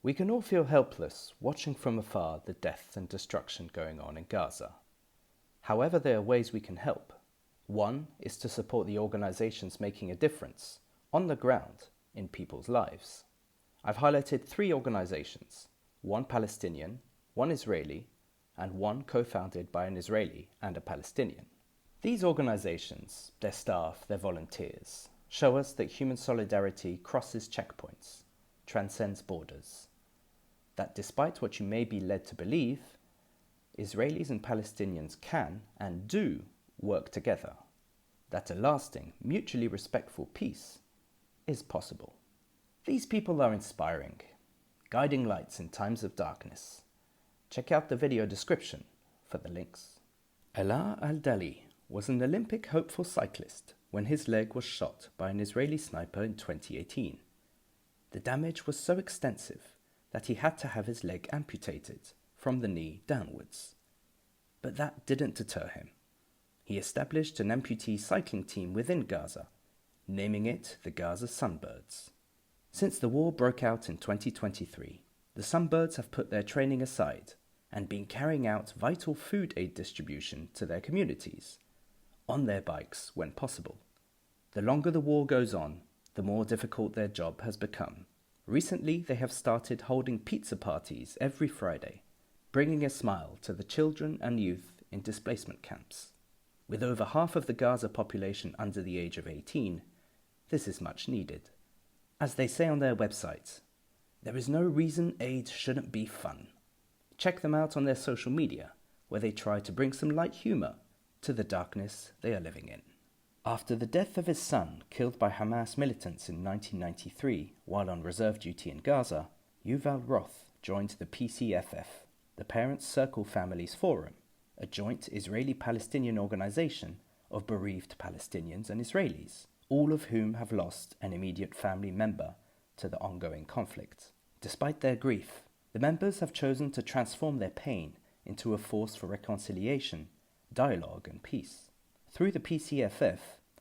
We can all feel helpless watching from afar the death and destruction going on in Gaza. However, there are ways we can help. One is to support the organizations making a difference, on the ground, in people's lives. I've highlighted 3 organizations, one Palestinian, one Israeli, and one co-founded by an Israeli and a Palestinian. These organizations, their staff, their volunteers, show us that human solidarity crosses checkpoints, transcends borders. That despite what you may be led to believe, Israelis and Palestinians can and do work together. That a lasting, mutually respectful peace is possible. These people are inspiring, guiding lights in times of darkness. Check out the video description for the links. Alaa al-Dali was an Olympic hopeful cyclist when his leg was shot by an Israeli sniper in 2018. The damage was so extensive that he had to have his leg amputated from the knee downwards. But that didn't deter him. He established an amputee cycling team within Gaza, naming it the Gaza Sunbirds. Since the war broke out in 2023, the Sunbirds have put their training aside and been carrying out vital food aid distribution to their communities, on their bikes when possible. The longer the war goes on, the more difficult their job has become. Recently, they have started holding pizza parties every Friday, bringing a smile to the children and youth in displacement camps. With over half of the Gaza population under the age of 18, this is much needed. As they say on their website, there is no reason aid shouldn't be fun. Check them out on their social media, where they try to bring some light humour to the darkness they are living in. After the death of his son, killed by Hamas militants in 1993 while on reserve duty in Gaza, Yuval Roth joined the PCFF, the Parents Circle Families Forum, a joint Israeli-Palestinian organization of bereaved Palestinians and Israelis, all of whom have lost an immediate family member to the ongoing conflict. Despite their grief, the members have chosen to transform their pain into a force for reconciliation, dialogue and peace. Through the PCFF,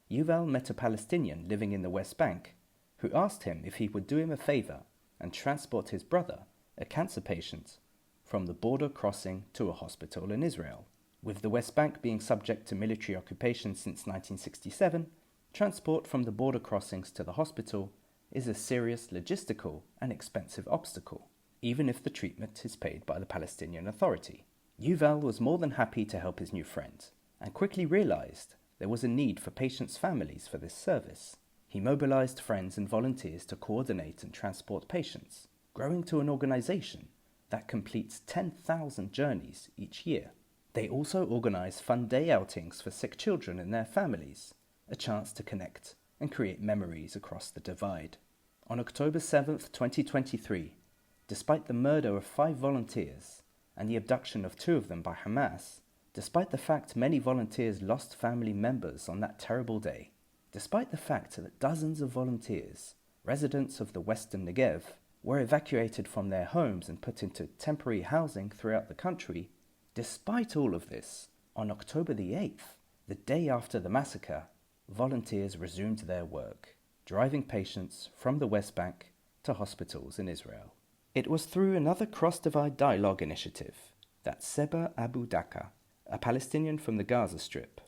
Yuval met a Palestinian living in the West Bank who asked him if he would do him a favor and transport his brother, a cancer patient, from the border crossing to a hospital in Israel. With the West Bank being subject to military occupation since 1967, transport from the border crossings to the hospital is a serious logistical and expensive obstacle, even if the treatment is paid by the Palestinian Authority. Yuval was more than happy to help his new friend, and quickly realized there was a need for patients' families for this service. He mobilized friends and volunteers to coordinate and transport patients, growing to an organization that completes 10,000 journeys each year. They also organize fun day outings for sick children and their families, a chance to connect and create memories across the divide. On October 7th, 2023, despite the murder of 5 volunteers and the abduction of 2 of them by Hamas, despite the fact many volunteers lost family members on that terrible day, despite the fact that dozens of volunteers, residents of the Western Negev, were evacuated from their homes and put into temporary housing throughout the country, despite all of this, on October the 8th, the day after the massacre, volunteers resumed their work, driving patients from the West Bank to hospitals in Israel. It was through another cross-divide dialogue initiative that Seba Abu Daka, a Palestinian from the Gaza Strip,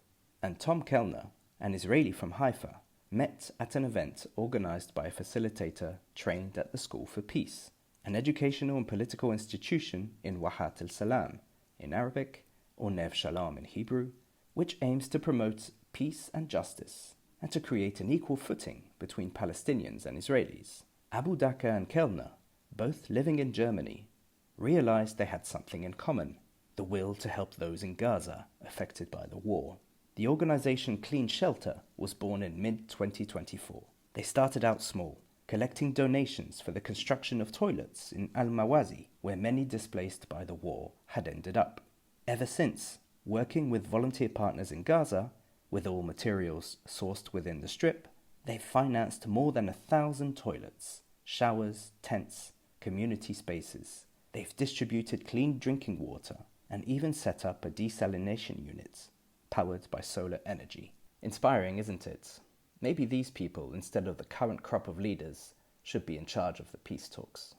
and Tom Kellner, an Israeli from Haifa, met at an event organized by a facilitator trained at the School for Peace, an educational and political institution in Wahat al-Salam, in Arabic, or Nev Shalom in Hebrew, which aims to promote peace and justice, and to create an equal footing between Palestinians and Israelis. Abu Daka and Kellner, both living in Germany, realized they had something in common: the will to help those in Gaza affected by the war. The organization Clean Shelter was born in mid-2024. They started out small, collecting donations for the construction of toilets in Al-Mawazi, where many displaced by the war had ended up. Ever since, working with volunteer partners in Gaza, with all materials sourced within the Strip, they've financed more than 1,000 toilets, showers, tents, community spaces. They've distributed clean drinking water and even set up a desalination unit powered by solar energy. Inspiring, isn't it? Maybe these people, instead of the current crop of leaders, should be in charge of the peace talks.